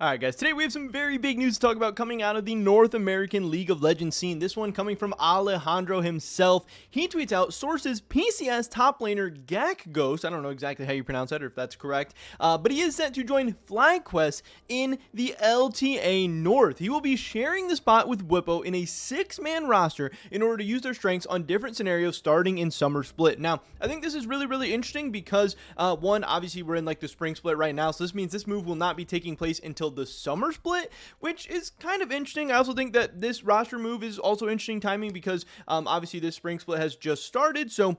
All right, guys. Today we have some very big news to talk about coming out of the North American League of Legends scene. This one coming from Alejandro himself. He tweets out, sources PCS top laner Gakgos. I don't know exactly how you pronounce that or if that's correct, but he is set to join Flyquest in the LTA North. He will be sharing the spot with Whippo in a 6-man roster in order to use their strengths on different scenarios starting in Summer Split. Now, I think this is really interesting because, one, obviously we're in like the Spring Split right now, so this means this move will not be taking place until the Summer Split, which is kind of interesting. I also think that this roster move is also interesting timing because obviously this Spring Split has just started, so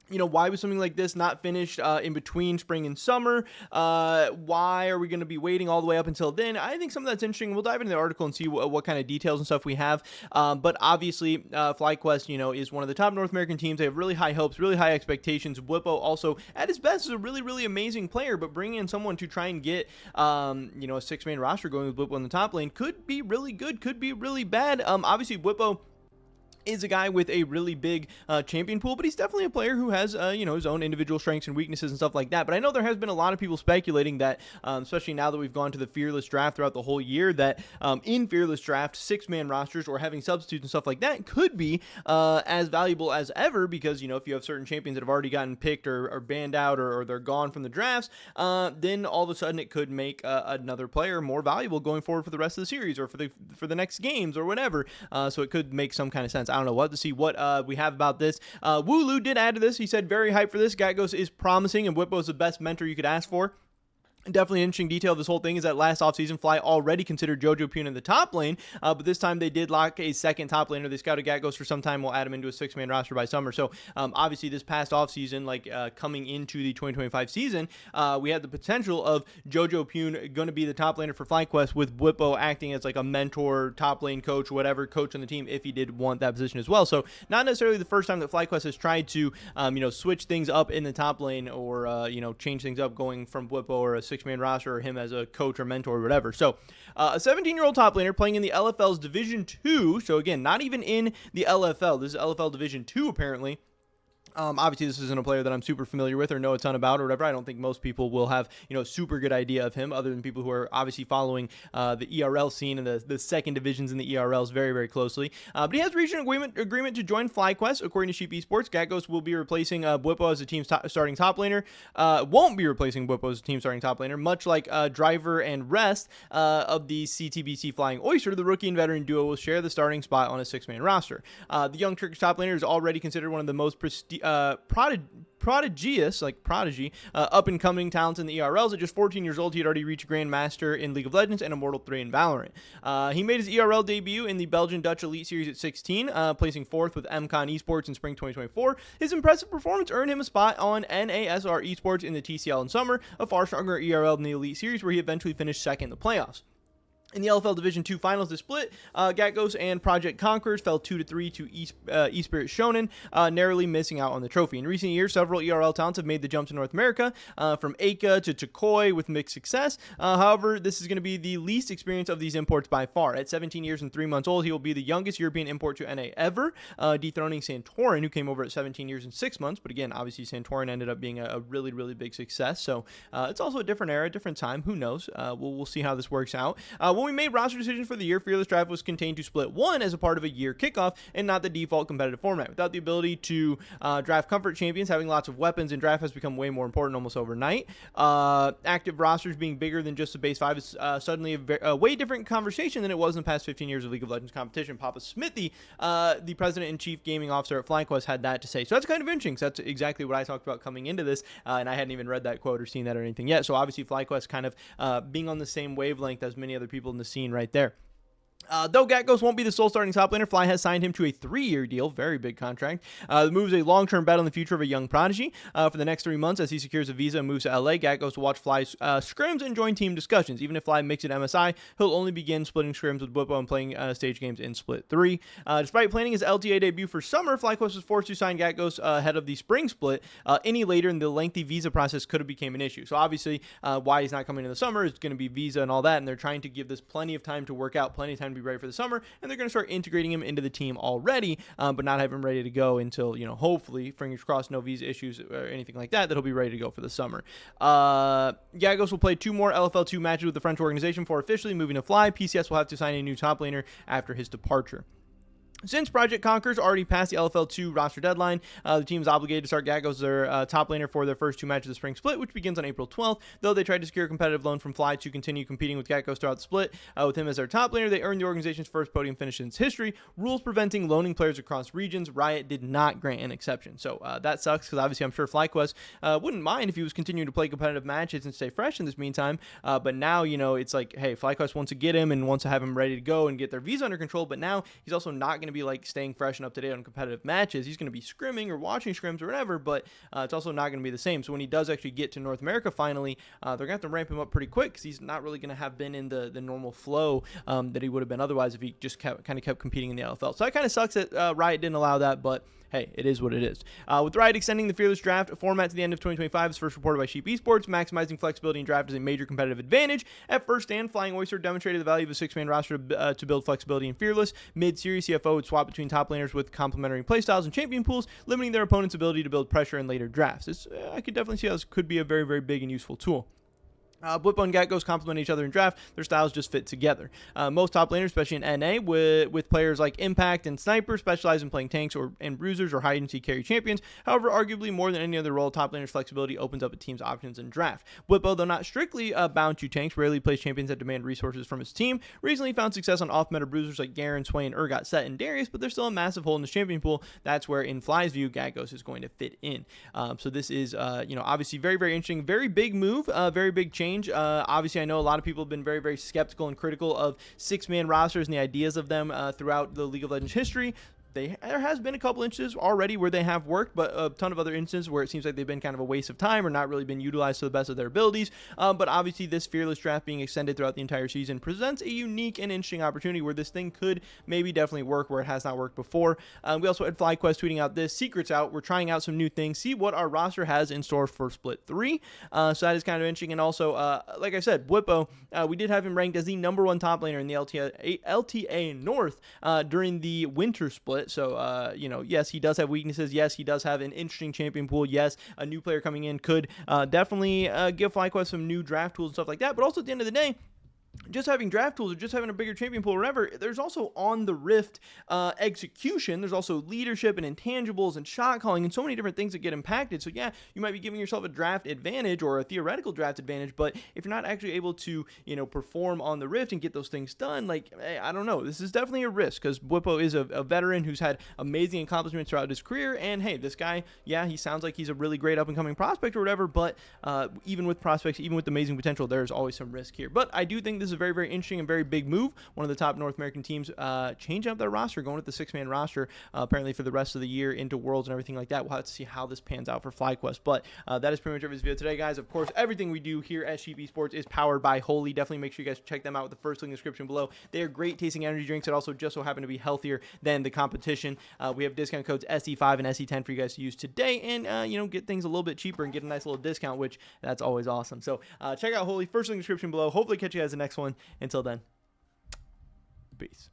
why was something like this not finished in between spring and summer? Why are we going to be waiting all the way up until then? I think something that's interesting. We'll dive into the article and see what kind of details and stuff we have. But obviously, Flyquest, is one of the top North American teams. They have really high hopes, really high expectations. Whippo also, at his best, is a really amazing player. But bringing in someone to try and get, a 6-man roster going with Whippo in the top lane could be really good, could be really bad. Obviously, Whippo is a guy with a really big champion pool, but he's definitely a player who has, his own individual strengths and weaknesses and stuff like that. But I know there has been a lot of people speculating that, especially now that we've gone to the Fearless Draft throughout the whole year, that in Fearless Draft, 6-man rosters or having substitutes and stuff like that could be as valuable as ever because, if you have certain champions that have already gotten picked or banned out or they're gone from the drafts, then all of a sudden it could make another player more valuable going forward for the rest of the series or for the next games or whatever. So it could make some kind of sense. I don't know what to see what we have about this. Wooloo did add to this. He said, very hyped for this. Gakgos is promising, and Whippo is the best mentor you could ask for. Definitely an interesting detail of this whole thing is that last offseason, Fly already considered Jojo Pune in the top lane, but this time they did lock a second top laner. They scouted Gakgos for some time. We'll add him into a 6-man roster by summer. So obviously this past offseason, coming into the 2025 season, we had the potential of Jojo Pune going to be the top laner for Flyquest with Whippo acting as like a mentor, top lane coach, whatever, coach on the team if he did want that position as well. So not necessarily the first time that Flyquest has tried to, switch things up in the top lane or, change things up going from Whippo or a 6-man roster or him as a coach or mentor or whatever. So a 17-year-old top laner playing in the LFL's Division 2. So again, not even in the LFL. This is LFL Division 2 apparently. Obviously, this isn't a player that I'm super familiar with or know a ton about or whatever. I don't think most people will have, super good idea of him other than people who are obviously following the ERL scene and the second divisions in the ERLs very closely. But he has reached an agreement to join Flyquest. According to Sheep Esports, Gakgos will be replacing Whippo as the team's starting top laner. Won't be replacing Whippo as the team's starting top laner, much like Driver and Rest of the CTBC Flying Oyster. The rookie and veteran duo will share the starting spot on a 6-man roster. The young Turkish top laner is already considered one of the most prodigy, up-and-coming talents in the ERLs. At just 14 years old, he had already reached Grandmaster in League of Legends and Immortal 3 in Valorant. He made his ERL debut in the Belgian-Dutch Elite Series at 16, placing 4th with MCon Esports in spring 2024. His impressive performance earned him a spot on NASR Esports in the TCL in summer, a far stronger ERL than the Elite Series, where he eventually finished second in the playoffs. In the LFL Division 2 finals this split, Gakgos and Project Conquerors fell 2-3 to Espirit Shonen, narrowly missing out on the trophy. In recent years, several ERL talents have made the jump to North America, from Aka to Chakoi with mixed success. However, this is going to be the least experience of these imports by far. At 17 years and 3 months old, he will be the youngest European import to NA ever, dethroning Santorin, who came over at 17 years and 6 months. But again, obviously Santorin ended up being a really big success. So it's also a different era, different time. Who knows? We'll see how this works out. When we made roster decisions for the year, Fearless Draft was contained to Split 1 as a part of a year kickoff and not the default competitive format. Without the ability to draft comfort champions, having lots of weapons in draft has become way more important almost overnight. Active rosters being bigger than just the base 5 is suddenly a way different conversation than it was in the past 15 years of League of Legends competition. Papa Smithy, the president and chief gaming officer at Flyquest, had that to say. So that's kind of interesting. So that's exactly what I talked about coming into this, and I hadn't even read that quote or seen that or anything yet. So obviously Flyquest kind of being on the same wavelength as many other people in the scene right there. Though Gakgos won't be the sole starting top laner, Fly has signed him to a 3-year deal, very big contract. The move is a long-term bet on the future of a young prodigy. For the next 3 months, as he secures a visa and moves to LA, Gakgos will watch Fly's scrims and join team discussions. Even if Fly makes it MSI, he'll only begin splitting scrims with Whippo and playing stage games in Split 3. Despite planning his LTA debut for summer, Flyquest was forced to sign Gakgos ahead of the spring split. Any later, and the lengthy visa process could have become an issue. So obviously, why he's not coming in the summer is going to be visa and all that, and they're trying to give this plenty of time to work out, plenty of time to to be ready for the summer, and they're going to start integrating him into the team already, but not have him ready to go until, hopefully, fingers crossed, no visa issues or anything like that, that he'll be ready to go for the summer. Gakgos will play 2 more LFL2 matches with the French organization before officially moving to Fly. PCS will have to sign a new top laner after his departure. Since Project Conquer's already passed the LFL2 roster deadline, the team is obligated to start Gakgos their top laner for their first 2 matches of the spring split, which begins on April 12th. Though they tried to secure a competitive loan from Fly to continue competing with Gakgos throughout the split, with him as their top laner, they earned the organization's first podium finish in its history. Rules preventing loaning players across regions, Riot did not grant an exception. So that sucks, because obviously I'm sure Flyquest wouldn't mind if he was continuing to play competitive matches and stay fresh in this meantime. But now, it's like, hey, Flyquest wants to get him and wants to have him ready to go and get their visa under control. But now he's also not going to be like staying fresh and up to date on competitive matches. He's going to be scrimming or watching scrims or whatever, but it's also not going to be the same. So when he does actually get to North America finally, they're going to have to ramp him up pretty quick, because he's not really going to have been in the normal flow that he would have been otherwise if he just kept competing in the LFL. So that kind of sucks that Riot didn't allow that, but hey, it is what it is. With Riot extending the Fearless Draft format to the end of 2025, as first reported by Sheep Esports, maximizing flexibility in draft is a major competitive advantage. At first stand, Flying Oyster demonstrated the value of a 6-man roster to build flexibility in Fearless. Mid-series, CFO would swap between top laners with complementary playstyles and champion pools, limiting their opponent's ability to build pressure in later drafts. I could definitely see how this could be a very, very big and useful tool. Blippo and Gakgos complement each other in draft. Their styles just fit together. Most top laners, especially in NA, with players like Impact and Sniper, specialize in playing tanks and bruisers or hide-and-seek carry champions. However, arguably more than any other role, top laners' flexibility opens up a team's options in draft. Blippo, though not strictly bound to tanks, rarely plays champions that demand resources from his team. Recently found success on off-meta bruisers like Garen, Swain, Urgot, Set, and Darius, but there's still a massive hole in his champion pool. That's where, in Fly's view, Gakgos is going to fit in. So this is, obviously very, very interesting, very big move, very big change. Obviously, I know a lot of people have been very, very skeptical and critical of 6-man rosters and the ideas of them throughout the League of Legends history. There has been a couple instances already where they have worked, but a ton of other instances where it seems like they've been kind of a waste of time or not really been utilized to the best of their abilities. But obviously, this Fearless Draft being extended throughout the entire season presents a unique and interesting opportunity where this thing could maybe definitely work where it has not worked before. We also had Flyquest tweeting out this: secrets out. We're trying out some new things. See what our roster has in store for Split 3. So that is kind of interesting. And also, like I said, Blippo, we did have him ranked as the #1 top laner in the LTA North during the winter split. So, yes, he does have weaknesses. Yes, he does have an interesting champion pool. Yes, a new player coming in could definitely give Flyquest some new draft tools and stuff like that. But also at the end of the day, just having draft tools or just having a bigger champion pool or whatever, there's also on the Rift execution. There's also leadership and intangibles and shot calling and so many different things that get impacted. So yeah, you might be giving yourself a draft advantage or a theoretical draft advantage, but if you're not actually able to, perform on the Rift and get those things done, like, I don't know. This is definitely a risk, because Blippo is a veteran who's had amazing accomplishments throughout his career. And hey, this guy, yeah, he sounds like he's a really great up and coming prospect or whatever, but even with prospects, even with amazing potential, there's always some risk here. But I do think this is a very, very interesting and very big move. One of the top North American teams changing up their roster, going with the 6-man roster apparently for the rest of the year into Worlds and everything like that. We'll have to see how this pans out for Flyquest. But that is pretty much every video today, guys. Of course, everything we do here at Sheep Esports is powered by Holy. Definitely make sure you guys check them out with the first link in the description below. They are great tasting energy drinks that also just so happen to be healthier than the competition. We have discount codes SE5 and SE10 for you guys to use today, and get things a little bit cheaper and get a nice little discount, which that's always awesome. So check out Holy, first link in the description below. Hopefully catch you guys in the next one. Until then, peace.